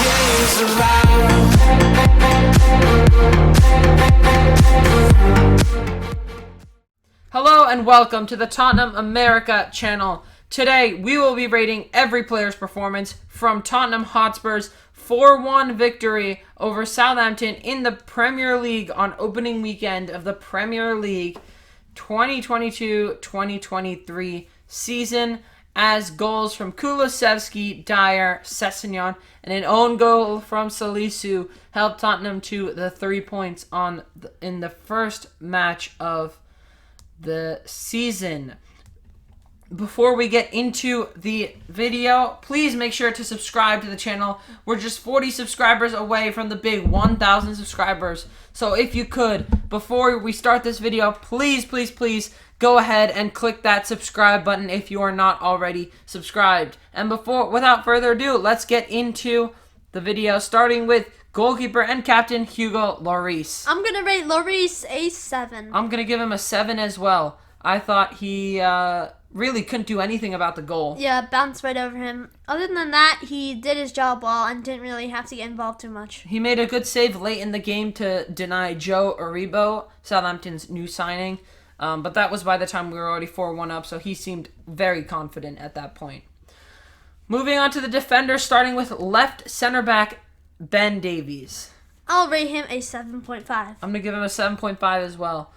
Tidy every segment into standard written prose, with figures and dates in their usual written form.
days around. Hello and welcome to the Tottenham America channel. Today we will be rating every player's performance from Tottenham Hotspur's 4-1 victory over Southampton in the Premier League on opening weekend of the Premier League 2022-2023 season, as goals from KULUSEVSKI, Dyer, SESSEGNON, and an own goal from Salisu helped Tottenham to the 3 points in the first match of the season. Before we get into the video, please make sure to subscribe to the channel. We're just 40 subscribers away from the big 1,000 subscribers. So if you could, before we start this video, please go ahead and click that subscribe button if you are not already subscribed. And without further ado, let's get into the video, starting with goalkeeper and captain Hugo Lloris. I'm going to rate Lloris a 7. I'm going to give him a 7 as well. I thought he really couldn't do anything about the goal. Yeah, bounced right over him. Other than that, he did his job well and didn't really have to get involved too much. He made a good save late in the game to deny Joe Aribo, Southampton's new signing. But that was by the time we were already 4-1 up, so he seemed very confident at that point. Moving on to the defenders, starting with left center-back Ben Davies. I'll rate him a 7.5. I'm going to give him a 7.5 as well.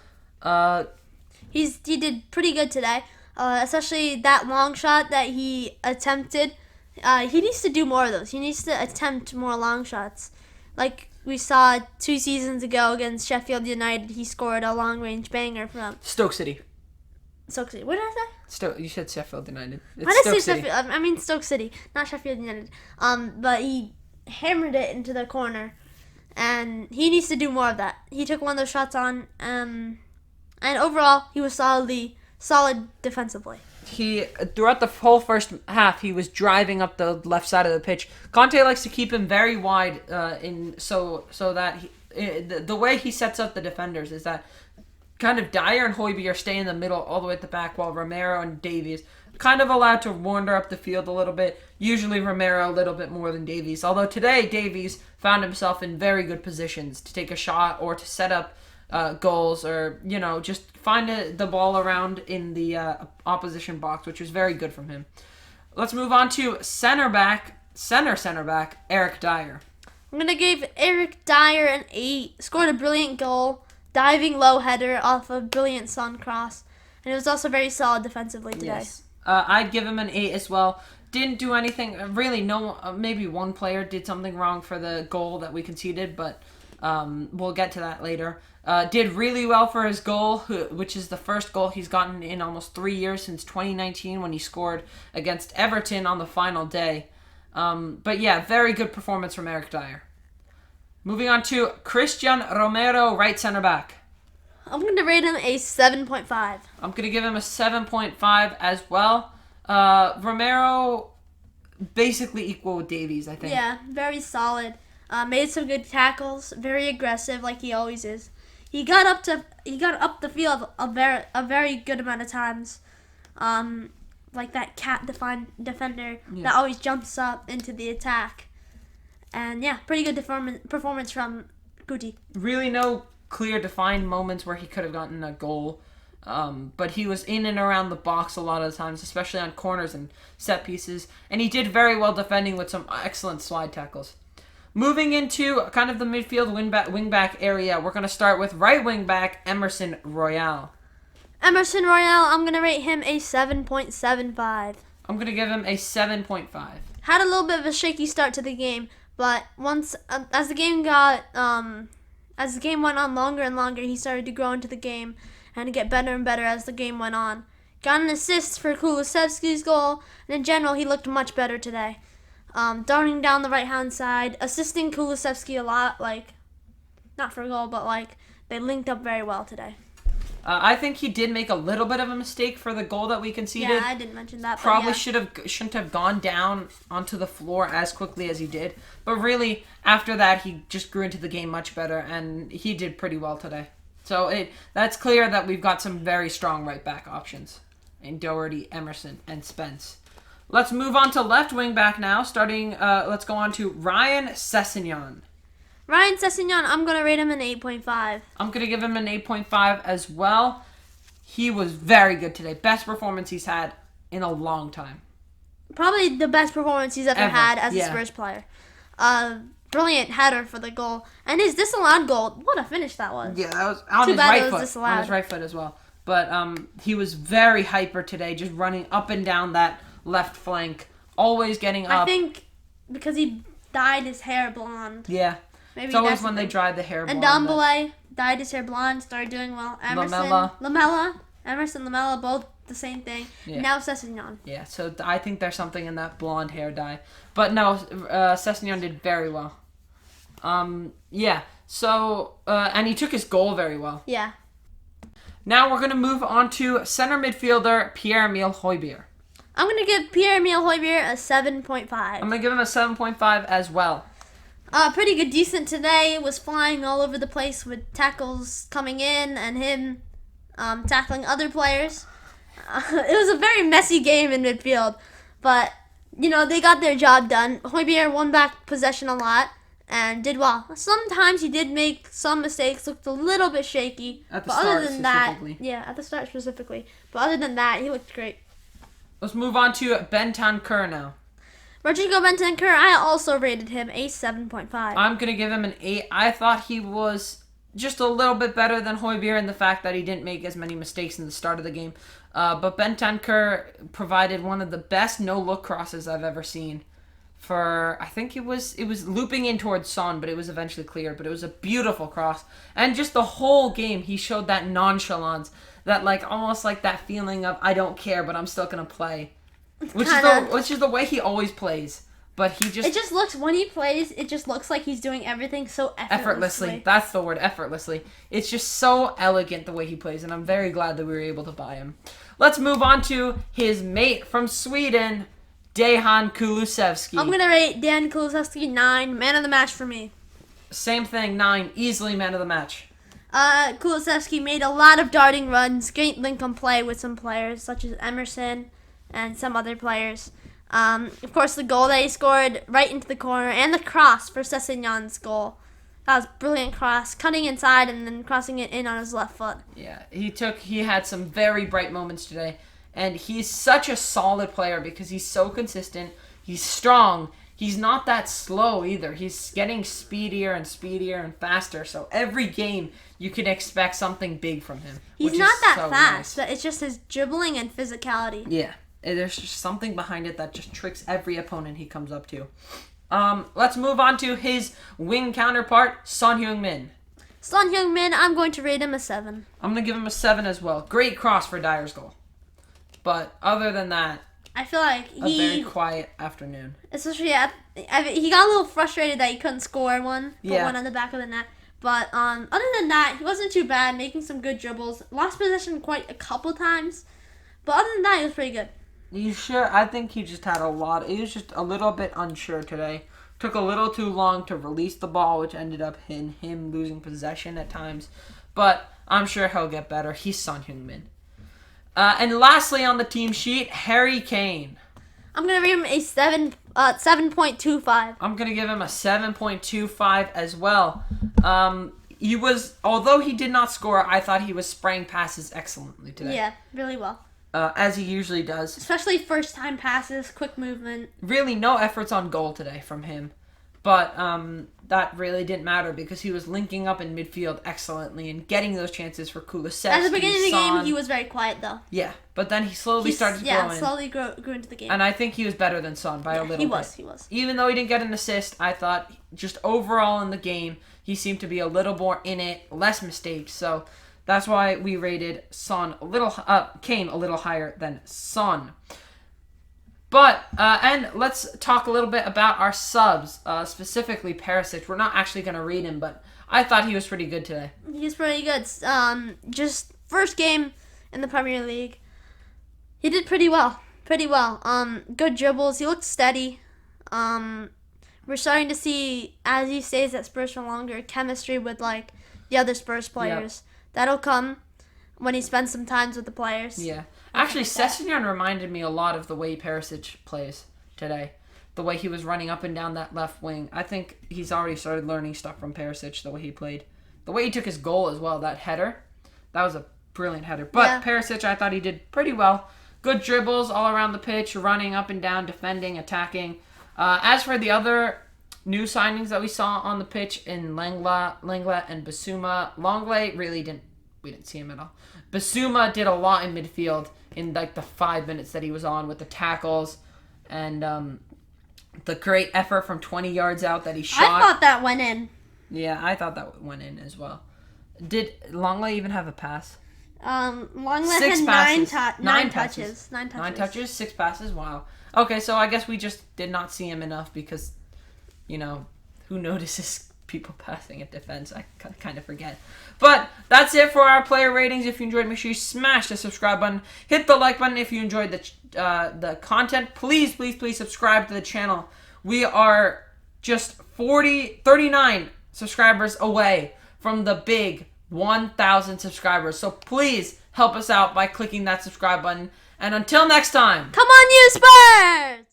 He did pretty good today, especially that long shot that he attempted. He needs to do more of those. He needs to attempt more long shots. Like we saw 2 seasons ago against Sheffield United, he scored a long-range banger from Stoke City. Stoke City. What did I say? You said Sheffield United. Why did I say Sheffield? I mean Stoke City, not Sheffield United. But he hammered it into the corner, and he needs to do more of that. He took one of those shots on, and overall he was solid defensively. He throughout the whole first half, he was driving up the left side of the pitch. Conte likes to keep him very wide, so that the way he sets up the defenders is that kind of Dyer and Højbjerg stay in the middle all the way at the back, while Romero and Davies kind of allowed to wander up the field a little bit. Usually Romero a little bit more than Davies. Although today Davies found himself in very good positions to take a shot or to set up goals, or just find the ball around in the opposition box, which was very good from him. Let's move on to center back Eric Dyer. I'm gonna give Eric Dyer an 8. Scored a brilliant goal, diving low header off a brilliant Son cross, and it was also very solid defensively today. Yes. I'd give him an 8 as well. Didn't do anything really. Maybe one player did something wrong for the goal that we conceded, but we'll get to that later. Did really well for his goal, which is the first goal he's gotten in almost 3 years, since 2019 when he scored against Everton on the final day. But yeah, very good performance from Eric Dyer. Moving on to Christian Romero, right center back. I'm going to rate him a 7.5. I'm going to give him a 7.5 as well. Romero basically equal with Davies, I think. Yeah, very solid. Made some good tackles, very aggressive like he always is. He got up the field a very good amount of times. Like that defender that always jumps up into the attack. And yeah, pretty good performance from Guti. Really no clear defined moments where he could have gotten a goal. But he was in and around the box a lot of the times, especially on corners and set pieces. And he did very well defending with some excellent slide tackles. Moving into kind of the midfield wing-back area, we're going to start with right wing-back Emerson Royal. Emerson Royal, I'm going to rate him a 7.75. I'm going to give him a 7.5. Had a little bit of a shaky start to the game, but once as the game went on longer and longer, he started to grow into the game and to get better and better as the game went on. Got an assist for KULUSEVSKI's goal, and in general, he looked much better today. Darting down the right-hand side, assisting KULUSEVSKI a lot, not for a goal, but they linked up very well today. I think he did make a little bit of a mistake for the goal that we conceded. Yeah, I didn't mention that. Probably shouldn't have gone down onto the floor as quickly as he did. But really, after that, he just grew into the game much better, and he did pretty well today. So that's clear that we've got some very strong right-back options in Doherty, Emerson, and Spence. Let's move on to left wing back now. Let's go on to Ryan Sessegnon. Ryan Sessegnon, I'm going to rate him an 8.5. I'm going to give him an 8.5 as well. He was very good today. Best performance he's had in a long time. Probably the best performance he's ever had as a Spurs player. Brilliant header for the goal. And his disallowed goal, what a finish that was. Yeah, that was on Too his bad right it was foot. disallowed. On his right foot as well. But he was very hyper today, just running up and down that left flank, always getting up. I think because he dyed his hair blonde. Yeah. Maybe it's always when they dye the hair blonde. And Dombele dyed his hair blonde, started doing well. Emerson Lamela, both the same thing. Yeah. Now Sessegnon. Yeah, so I think there's something in that blonde hair dye. But no, Sessegnon did very well. Yeah, so, and he took his goal very well. Yeah. Now we're going to move on to center midfielder Pierre-Emile Højbjerg. I'm going to give Pierre-Emile Højbjerg a 7.5. I'm going to give him a 7.5 as well. Pretty good, decent today. Was flying all over the place with tackles coming in and him tackling other players. It was a very messy game in midfield, but, they got their job done. Højbjerg won back possession a lot and did well. Sometimes he did make some mistakes, looked a little bit shaky. At the start specifically. At the start specifically. But other than that, he looked great. Let's move on to Bentancur now. Rodrigo Bentancur, I also rated him a 7.5. I'm going to give him an 8. I thought he was just a little bit better than Højbjerg in the fact that he didn't make as many mistakes in the start of the game. But Bentancur provided one of the best no-look crosses I've ever seen. I think it was looping in towards Son, but it was eventually cleared. But it was a beautiful cross. And just the whole game, he showed that nonchalance, that almost like that feeling of, I don't care, but I'm still going to play. Which is the way he always plays. But he just... It just looks, when he plays, it just looks like he's doing everything so effortlessly. That's the word, effortlessly. It's just so elegant the way he plays, and I'm very glad that we were able to buy him. Let's move on to his mate from Sweden, Dejan Kulusevski. I'm going to rate Dejan Kulusevski 9, man of the match for me. Same thing, 9, easily man of the match. Kulusevski made a lot of darting runs, great link-on play with some players, such as Emerson and some other players. Of course, the goal that he scored right into the corner, and the cross for Sessegnon's goal. That was a brilliant cross, cutting inside and then crossing it in on his left foot. Yeah, he had some very bright moments today, and he's such a solid player because he's so consistent. He's strong. He's not that slow either. He's getting speedier and faster. So every game you can expect something big from him. He's not that fast. Nice. It's just his dribbling and physicality. Yeah. There's just something behind it that just tricks every opponent he comes up to. Let's move on to his wing counterpart, Son Heung-min. Son Heung-min, I'm going to rate him a 7. I'm going to give him a 7 as well. Great cross for Dyer's goal. But other than that, I feel like a very quiet afternoon. Especially, he got a little frustrated that he couldn't score one. Put one on the back of the net. But other than that, he wasn't too bad, making some good dribbles. Lost possession quite a couple times. But other than that, he was pretty good. You sure? I think he just had he was just a little bit unsure today. Took a little too long to release the ball, which ended up in him losing possession at times. But I'm sure he'll get better. He's Son Heung-min. And lastly on the team sheet, Harry Kane. I'm going to rate him a 7.25. I'm going to give him a 7.25 as well. Although he did not score, I thought he was spraying passes excellently today. Yeah, really well. As he usually does. Especially first-time passes, quick movement. Really no efforts on goal today from him. But that really didn't matter because he was linking up in midfield excellently and getting those chances for Kulusevski. At the beginning of the game, he was very quiet, though. Yeah, but then he slowly started to grow in. Yeah, slowly grew into the game. And I think he was better than Son by a little bit. He was. Even though he didn't get an assist, I thought just overall in the game, he seemed to be a little more in it, less mistakes. So that's why we rated Kane a little higher than Son. But, and let's talk a little bit about our subs, specifically Perisic. We're not actually going to read him, but I thought he was pretty good today. He was pretty good. Just first game in the Premier League. He did pretty well. Good dribbles. He looked steady. We're starting to see, as he stays at Spurs for longer, chemistry with, the other Spurs players. Yep. That'll come when he spends some time with the players. Yeah. Actually, Sessegnon reminded me a lot of the way Perisic plays today. The way he was running up and down that left wing. I think he's already started learning stuff from Perisic, the way he played. The way he took his goal as well, that header. That was a brilliant header. But Perisic, I thought he did pretty well. Good dribbles all around the pitch, running up and down, defending, attacking. As for the other new signings that we saw on the pitch in Lenglet and Basuma, Longley we didn't see him at all. Basuma did a lot in midfield in like the 5 minutes that he was on with the tackles and the great effort from 20 yards out that he shot. I thought that went in. Yeah, I thought that went in as well. Did Longley even have a pass? Longley Six had passes. nine touches. 9 touches, 6 passes. Wow. Okay, so I guess we just did not see him enough because, who notices people passing at defense? I kind of forget. But that's it for our player ratings. If you enjoyed, make sure you smash the subscribe button. Hit the like button if you enjoyed the content. Please subscribe to the channel. We are just 39 subscribers away from the big 1,000 subscribers. So please help us out by clicking that subscribe button. And until next time. Come on, you Spurs!